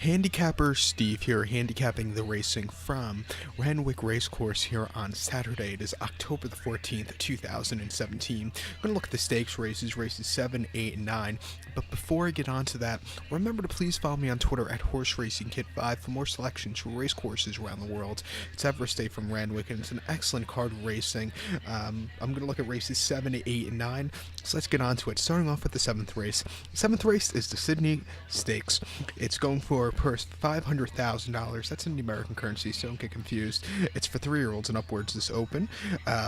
Handicapper Steve here, handicapping the racing from Randwick Racecourse here on Saturday. It is October the 14th, 2017. I'm going to look at the stakes races 7, 8, and 9. But before I get on to that, remember to please follow me on Twitter at HorseRacingKit5 for more selections for race courses around the world. It's Everest Day from Randwick, and it's an excellent card of racing. I'm going to look at races 7, 8, and 9. So let's get on to it. Starting off with the 7th race. The 7th race is the Sydney Stakes. It's going for a purse $500,000. That's in the American currency, so don't get confused. It's for 3-year-olds and upwards this open.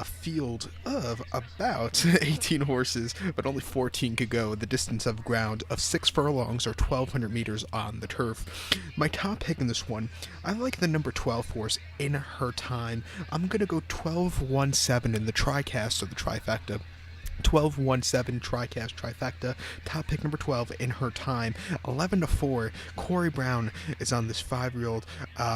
Field of about 18 horses, but only 14 could go. The distance of ground of 6 furlongs or 1,200 meters on the turf. My top pick in this one, I like the number 12 horse, In Her Time. I'm going to go 12-1-7 in the tricast or the trifecta. 12-1-7 tricast trifecta. Top pick number 12, In Her Time. 11-4. Corey Brown is on this 5-year-old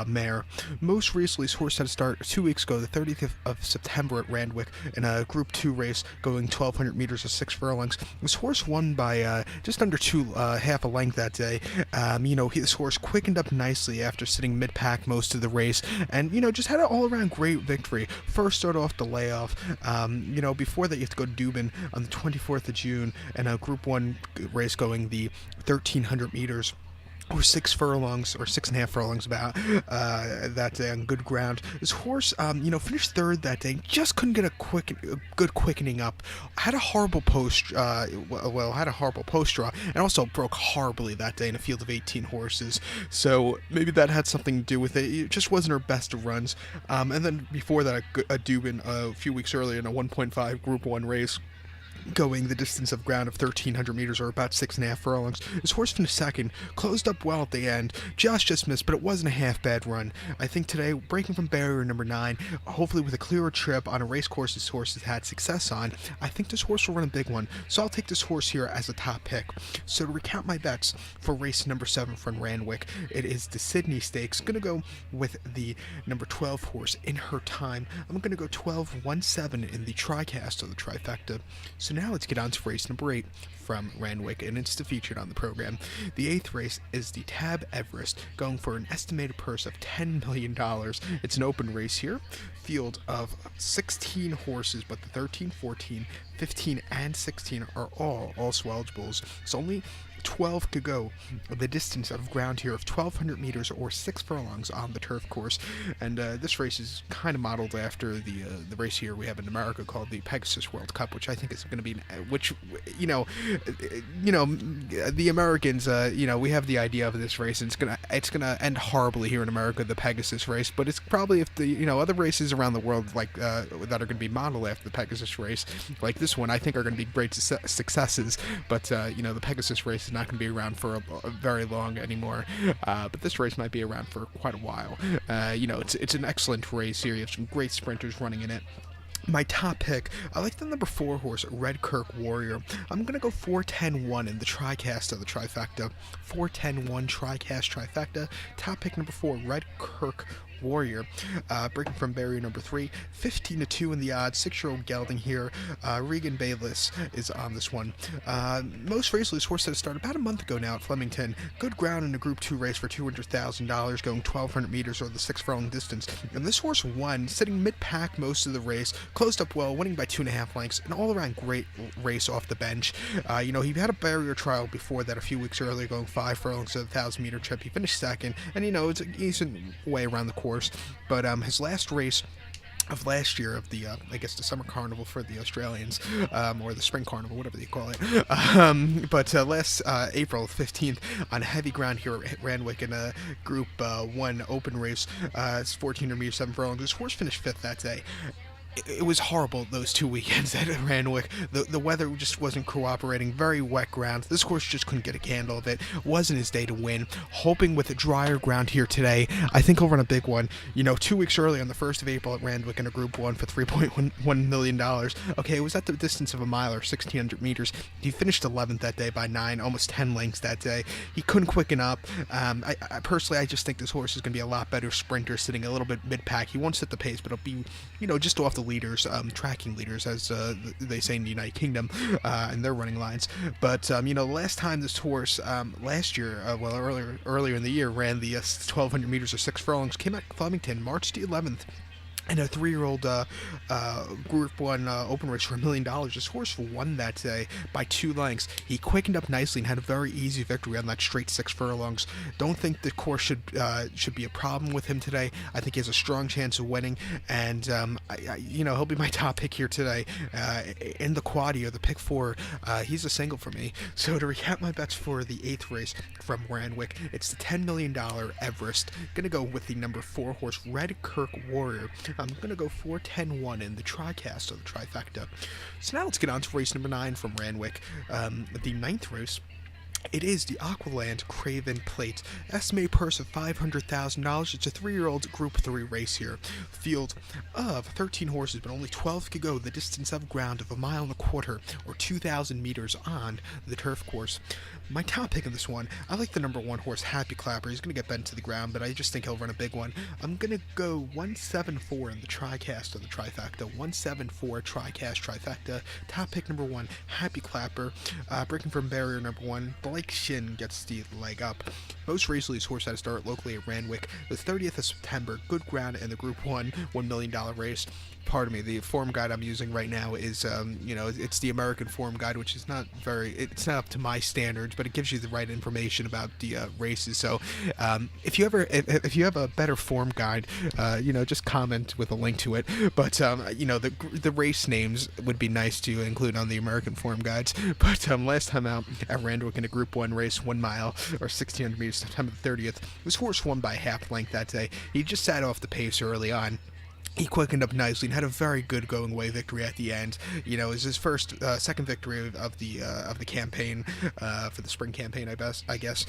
mare. Most recently, this horse had to start 2 weeks ago, the 30th of September at Randwick, in a Group 2 race going 1,200 meters or 6 furlongs. This horse won by just under half a length that day. This horse quickened up nicely after sitting mid-pack most of the race, and just had an all-around great victory. First started off the layoff. Before that, you have to go to Dubin on the 24th of June and a Group 1 race going the 1,300 meters or 6 furlongs or 6.5 furlongs about that day on good ground. This horse, finished 3rd that day. Just couldn't get a good quickening up. Had a horrible post draw, and also broke horribly that day in a field of 18 horses. So maybe that had something to do with it. It just wasn't her best of runs. And then before that, a Dubin a few weeks earlier in a 1.5 Group 1 race, going the distance of ground of 1,300 meters or about 6.5 furlongs. This horse finished 2nd, closed up well at the end, just missed, but it wasn't a half bad run. I think today, breaking from barrier number 9, hopefully with a clearer trip on a race course this horse has had success on, I think this horse will run a big one. So I'll take this horse here as a top pick. So to recount my bets for race number 7 from Randwick, it is the Sydney Stakes. Going to go with the number 12 horse, In Her Time. I'm going to go 12-1-7 in the tricast or the trifecta. So now let's get on to race number 8 from Randwick, and it's featured on the program. The 8th race is the Tab Everest, going for an estimated purse of $10 million. It's an open race here. Field of 16 horses, but the 13, 14, 15, and 16 are all also eligibles. So only 12 could go. The distance of ground here of 1,200 meters or 6 furlongs on the turf course. And this race is kind of modeled after the race here we have in America called the Pegasus World Cup, which I think is going to be, the Americans, we have the idea of this race, and it's gonna end horribly here in America, the Pegasus race. But it's probably if the other races around the world that are going to be modeled after the Pegasus race, like this one, I think are going to be great successes. But the Pegasus race is not going to be around for a very long anymore, but this race might be around for quite a while. It's an excellent race here. You have some great sprinters running in it. My top pick, I like the number 4 horse, Redkirk Warrior. I'm going to go 4-10-1 in the tricast of the trifecta. 4-10-1 tricast trifecta. Top pick number 4, Redkirk Warrior, breaking from barrier number 3, 15-2 in the odds. 6-year-old gelding here. Regan Bayless is on this one. Most recently, this horse had started about a month ago now at Flemington. Good ground in a Group 2 race for $200,000, going 1,200 meters or the 6 furlong distance. And this horse won, sitting mid-pack most of the race. Closed up well, winning by 2.5 lengths. An all-around great race off the bench. He had a barrier trial before that a few weeks earlier, going 5 furlongs to the 1,000-meter trip. He finished 2nd, and it's a decent way around the course. But his last race of last year of the the summer carnival for the Australians, or the spring carnival, whatever they call it, but last April 15th on heavy ground here at Randwick in a Group 1 open race, it's 1,400 meters, 7 furlongs. This horse finished 5th that day. It was horrible those 2 weekends at Randwick. The weather just wasn't cooperating. Very wet ground. This horse just couldn't get a candle of it. Wasn't his day to win. Hoping with a drier ground here today, I think he'll run a big one. 2 weeks early on the 1st of April at Randwick in a Group 1 for $3.1 million. Okay, it was at the distance of a mile or 1,600 meters. He finished 11th that day by 9, almost 10 lengths that day. He couldn't quicken up. I personally just think this horse is going to be a lot better sprinter, sitting a little bit mid-pack. He won't set the pace, but it'll be, just off the the leaders, tracking leaders, as they say in the United Kingdom, and their running lines. But last time this horse, last year, earlier in the year, ran the 1,200 meters or 6 furlongs, came at Flemington March the 11th. And a 3-year-old Group 1 open race for $1 million. This horse won that day by 2 lengths. He quickened up nicely and had a very easy victory on that straight 6 furlongs. Don't think the course should be a problem with him today. I think he has a strong chance of winning, and he'll be my top pick here today. In the quaddy, the pick 4, he's a single for me. So to recap my bets for the 8th race from Randwick, it's the $10 million Everest. Gonna go with the number 4 horse Red Kirk Warrior. I'm going to go 4-10-1 in the TriCast, or the trifecta. So now let's get on to race number 9 from Randwick, the 9th race. It is the Aqualand Craven Plate. Estimated purse of $500,000. It's a 3-year-old Group 3 race here. Field of 13 horses, but only 12 could go the distance of ground of 1.25 miles, or 2,000 meters on the turf course. My top pick of this one, I like the number 1 horse, Happy Clapper. He's going to get bent to the ground, but I just think he'll run a big one. I'm going to go 1-7-4 in the TriCast, or the trifecta. 1-7-4 TriCast trifecta. Top pick number 1, Happy Clapper. Breaking from barrier number 1. Blake Shin gets the leg up. Most recently, this horse had to start locally at Randwick the 30th of September. Good ground in the Group 1 $1 million race. Pardon me, the form guide I'm using right now is, it's the American form guide, which is it's not up to my standards, but it gives you the right information about the races. So if you have a better form guide, just comment with a link to it. But the race names would be nice to include on the American form guides. But last time out at Randwick in a Group 1 race, 1 mile or 1,600 meters, September 30th, this horse won by half length that day. He just sat off the pace early on. He quickened up nicely and had a very good going away victory at the end. It was his second victory of the campaign, for the spring campaign, I guess.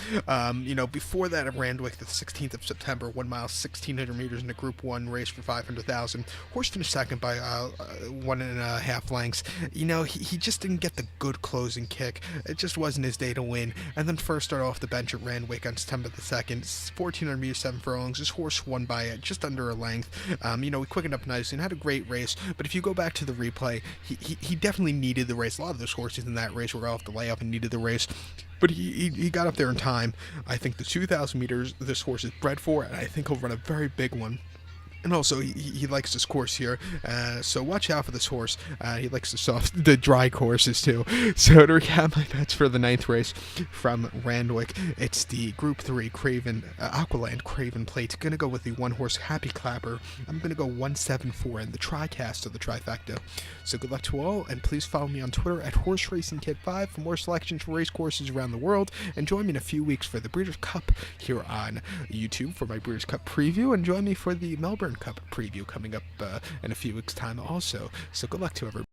Before that at Randwick, the 16th of September, 1 mile, 1,600 meters in a Group 1 race for $500,000. Horse finished second by 1.5 lengths. He just didn't get the good closing kick. It just wasn't his day to win. And then first started off the bench at Randwick on September the 2nd, 1,400 meters, 7 furlongs. This horse won by just under a length. He quickened up nicely and had a great race, but if you go back to the replay, he definitely needed the race. A lot of those horses in that race were off the layoff and needed the race, but he got up there in time. I think the 2,000 meters this horse is bred for, and I think he'll run a very big one. And also, he likes this course here, so watch out for this horse. He likes the dry courses too. So to recap my bets for the 9th race from Randwick, it's the Group 3 Aqualand Craven Plate. Gonna go with the 1 horse Happy Clapper. I'm gonna go 1-7-4 in the TriCast, or the trifecta. So good luck to all, and please follow me on Twitter at HorseRacingKid5 for more selections for race courses around the world. And join me in a few weeks for the Breeders' Cup here on YouTube for my Breeders' Cup preview, and join me for the Melbourne Cup preview coming up in a few weeks' time also. So good luck to everybody.